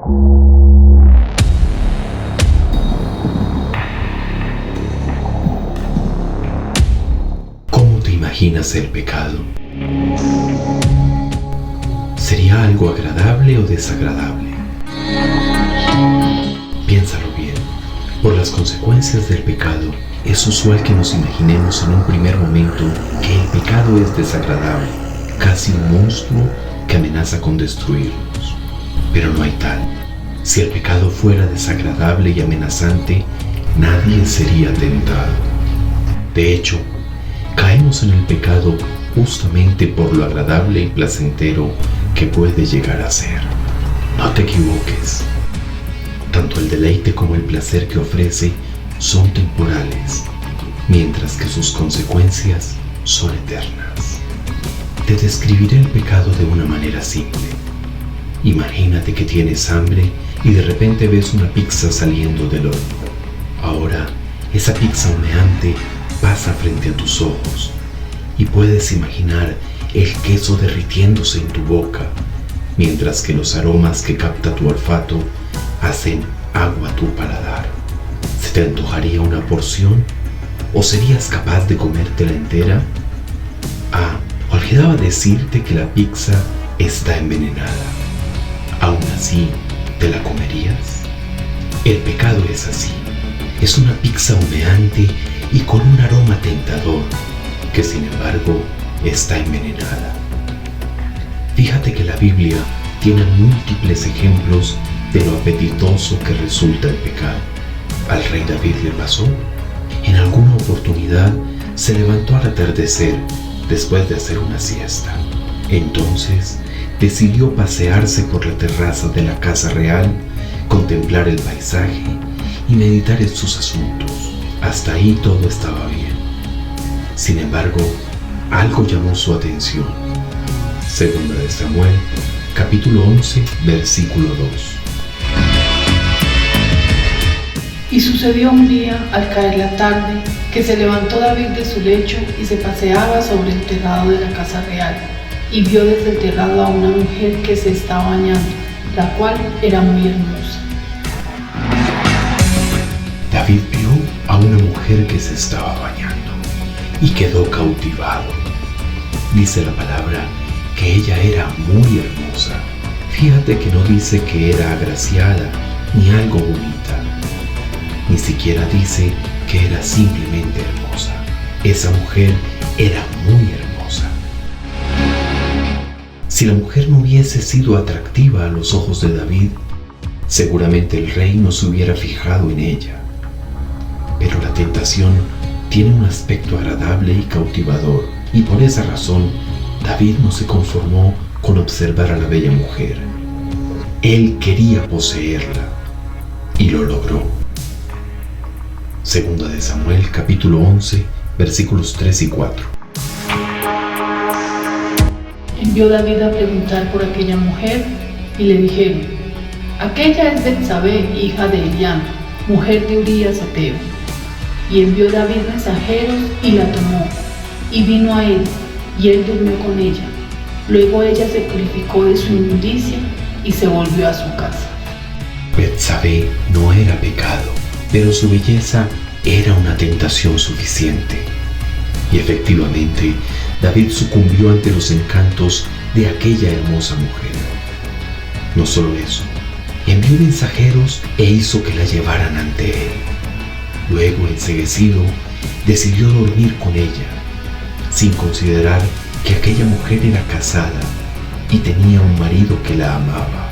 ¿Cómo te imaginas el pecado? ¿Sería algo agradable o desagradable? Piénsalo bien. Por las consecuencias del pecado, es usual que nos imaginemos en un primer momento que el pecado es desagradable, casi un monstruo que amenaza con destruirnos. Pero no hay tal. Si el pecado fuera desagradable y amenazante, nadie sería tentado. De hecho, caemos en el pecado justamente por lo agradable y placentero que puede llegar a ser. No te equivoques. Tanto el deleite como el placer que ofrece son temporales, mientras que sus consecuencias son eternas. Te describiré el pecado de una manera simple. Imagínate que tienes hambre y de repente ves una pizza saliendo del horno. Ahora, esa pizza humeante pasa frente a tus ojos y puedes imaginar el queso derritiéndose en tu boca, mientras que los aromas que capta tu olfato hacen agua a tu paladar. ¿Se te antojaría una porción? ¿O serías capaz de comértela entera? Olvidaba decirte que la pizza está envenenada. ¿Aún así, te la comerías? El pecado es así. Es una pizza humeante y con un aroma tentador, que sin embargo está envenenada. Fíjate que la Biblia tiene múltiples ejemplos de lo apetitoso que resulta el pecado. Al rey David le pasó. En alguna oportunidad se levantó al atardecer después de hacer una siesta. Entonces decidió pasearse por la terraza de la casa real, contemplar el paisaje y meditar en sus asuntos. Hasta ahí todo estaba bien. Sin embargo, algo llamó su atención. Segunda de Samuel, capítulo 11, versículo 2. Y sucedió un día, al caer la tarde, que se levantó David de su lecho y se paseaba sobre el terrado de la casa real, y vio desde el terrado a una mujer que se estaba bañando, la cual era muy hermosa. David vio a una mujer que se estaba bañando y quedó cautivado. Dice la palabra que ella era muy hermosa. Fíjate que no dice que era agraciada ni algo bonita. Ni siquiera dice que era simplemente hermosa. Esa mujer era muy hermosa. Si la mujer no hubiese sido atractiva a los ojos de David, seguramente el rey no se hubiera fijado en ella. Pero la tentación tiene un aspecto agradable y cautivador, y por esa razón David no se conformó con observar a la bella mujer. Él quería poseerla, y lo logró. Segunda de Samuel, capítulo 11, versículos 3 y 4. Envió David a preguntar por aquella mujer, y le dijeron: aquella es Betsabé, hija de Eliam, mujer de Urías Eteo. Y envió David mensajeros, y la tomó, y vino a él, y él durmió con ella. Luego ella se purificó de su inmundicia, y se volvió a su casa. Betsabé no era pecado, pero su belleza era una tentación suficiente. Y efectivamente, David sucumbió ante los encantos de aquella hermosa mujer. No solo eso, envió mensajeros e hizo que la llevaran ante él. Luego, enceguecido, decidió dormir con ella, sin considerar que aquella mujer era casada y tenía un marido que la amaba.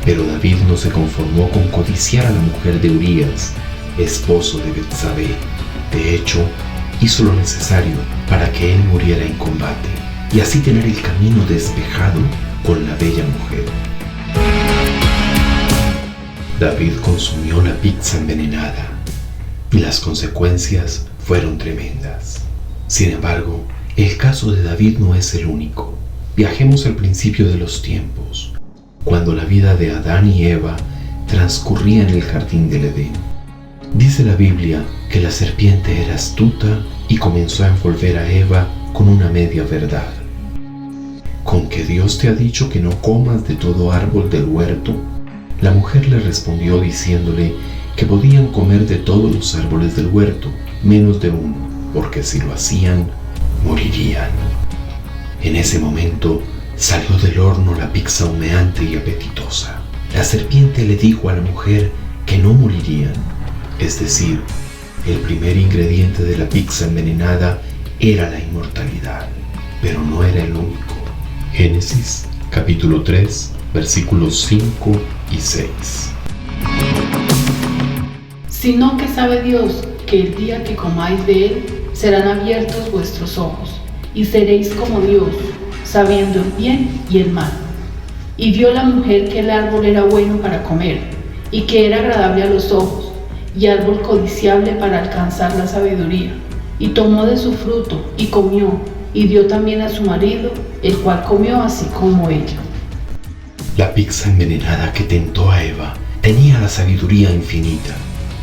Pero David no se conformó con codiciar a la mujer de Urías, esposo de Betsabé. De hecho, hizo lo necesario para que él muriera en combate y así tener el camino despejado con la bella mujer. David consumió la pizza envenenada y las consecuencias fueron tremendas. Sin embargo, el caso de David no es el único. Viajemos al principio de los tiempos, cuando la vida de Adán y Eva transcurría en el jardín del Edén. Dice la Biblia que la serpiente era astuta y comenzó a envolver a Eva con una media verdad. ¿Con que Dios te ha dicho que no comas de todo árbol del huerto? La mujer le respondió diciéndole que podían comer de todos los árboles del huerto, menos de uno, porque si lo hacían, morirían. En ese momento salió del horno la pizza humeante y apetitosa. La serpiente le dijo a la mujer que no morirían, es decir, el primer ingrediente de la pizza envenenada era la inmortalidad, pero no era el único. Génesis capítulo 3, versículos 5 y 6. Sino que sabe Dios que el día que comáis de él serán abiertos vuestros ojos, y seréis como Dios, sabiendo el bien y el mal. Y vio la mujer que el árbol era bueno para comer, y que era agradable a los ojos, y árbol codiciable para alcanzar la sabiduría. Y tomó de su fruto, y comió, y dio también a su marido, el cual comió así como ella. La pizza envenenada que tentó a Eva tenía la sabiduría infinita.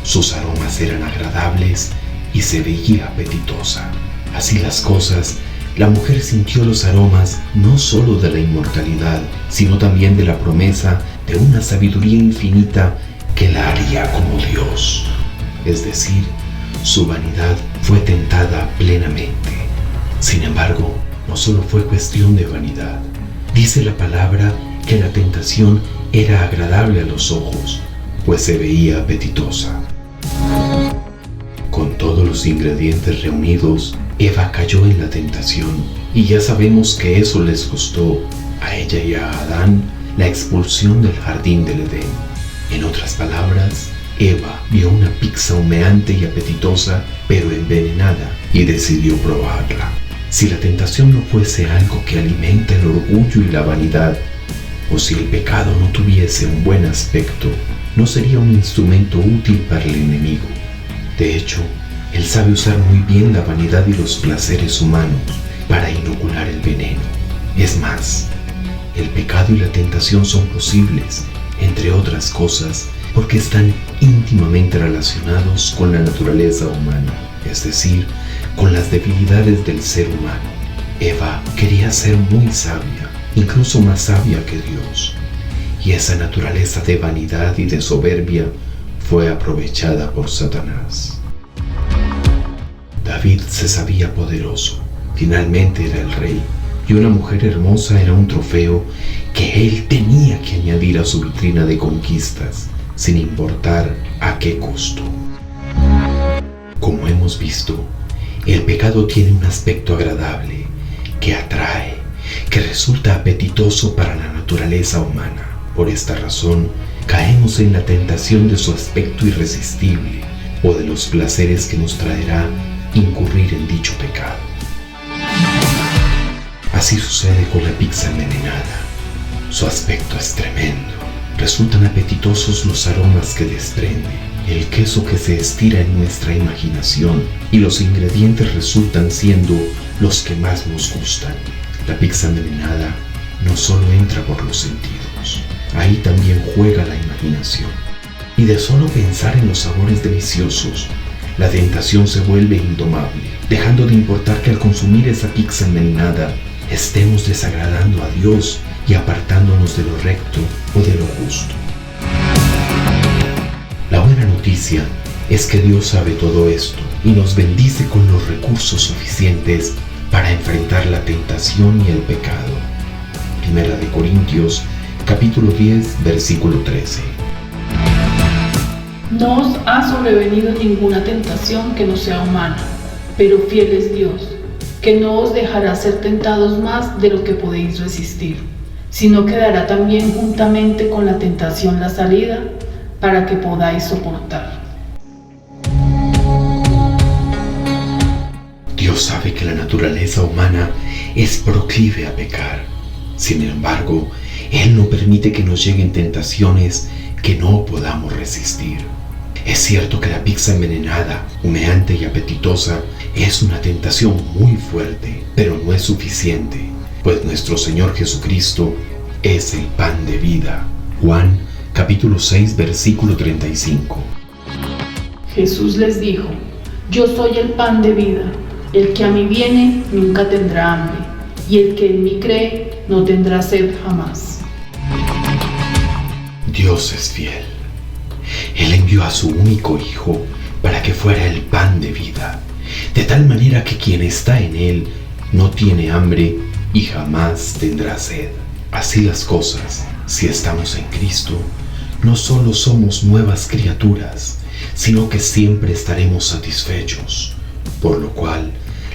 Sus aromas eran agradables y se veía apetitosa. Así las cosas, la mujer sintió los aromas no solo de la inmortalidad, sino también de la promesa de una sabiduría infinita que la haría como Dios. Es decir, su vanidad fue tentada plenamente. Sin embargo, no solo fue cuestión de vanidad. Dice la palabra que la tentación era agradable a los ojos, pues se veía apetitosa. Con todos los ingredientes reunidos, Eva cayó en la tentación, y ya sabemos que eso les costó a ella y a Adán la expulsión del jardín del Edén. En otras palabras, Eva vio una pizza humeante y apetitosa, pero envenenada, y decidió probarla. Si la tentación no fuese algo que alimenta el orgullo y la vanidad, o si el pecado no tuviese un buen aspecto, no sería un instrumento útil para el enemigo. De hecho, él sabe usar muy bien la vanidad y los placeres humanos para inocular el veneno. Es más, el pecado y la tentación son posibles, entre otras cosas, porque están íntimamente relacionados con la naturaleza humana, es decir, con las debilidades del ser humano. Eva quería ser muy sabia, incluso más sabia que Dios, y esa naturaleza de vanidad y de soberbia fue aprovechada por Satanás. David se sabía poderoso, finalmente era el rey, y una mujer hermosa era un trofeo que él tenía que añadir a su vitrina de conquistas, sin importar a qué costo. Como hemos visto, el pecado tiene un aspecto agradable, que atrae, que resulta apetitoso para la naturaleza humana. Por esta razón, caemos en la tentación de su aspecto irresistible o de los placeres que nos traerá incurrir en dicho pecado. Así sucede con la pizza envenenada. Su aspecto es tremendo. Resultan apetitosos los aromas que desprende, el queso que se estira en nuestra imaginación, y los ingredientes resultan siendo los que más nos gustan. La pizza envenenada no solo entra por los sentidos, ahí también juega la imaginación. Y de solo pensar en los sabores deliciosos, la tentación se vuelve indomable, dejando de importar que al consumir esa pizza envenenada estemos desagradando a Dios y apartándonos de lo recto o de lo justo. La buena noticia es que Dios sabe todo esto y nos bendice con los recursos suficientes para enfrentar la tentación y el pecado. Primera de Corintios, capítulo 10, versículo 13. No os ha sobrevenido ninguna tentación que no sea humana, pero fiel es Dios, que no os dejará ser tentados más de lo que podéis resistir, sino que dará también juntamente con la tentación la salida, para que podáis soportar. Dios sabe que la naturaleza humana es proclive a pecar. Sin embargo, Él no permite que nos lleguen tentaciones que no podamos resistir. Es cierto que la pizza envenenada, humeante y apetitosa es una tentación muy fuerte, pero no es suficiente, pues nuestro Señor Jesucristo es el pan de vida. Juan capítulo 6, versículo 35. Jesús les dijo: Yo soy el pan de vida. El que a mí viene nunca tendrá hambre, y el que en mí cree no tendrá sed jamás. Dios es fiel. Él envió a su único Hijo para que fuera el pan de vida, de tal manera que quien está en Él no tiene hambre y jamás tendrá sed. Así las cosas, si estamos en Cristo, no solo somos nuevas criaturas, sino que siempre estaremos satisfechos, por lo cual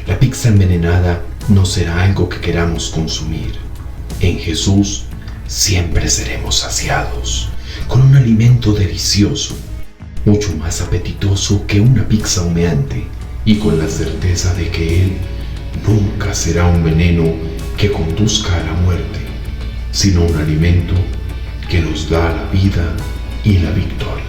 la pizza envenenada no será algo que queramos consumir. En Jesús siempre seremos saciados con un alimento delicioso, mucho más apetitoso que una pizza humeante, y con la certeza de que Él nunca será un veneno que conduzca a la muerte, sino un alimento que nos da la vida y la victoria.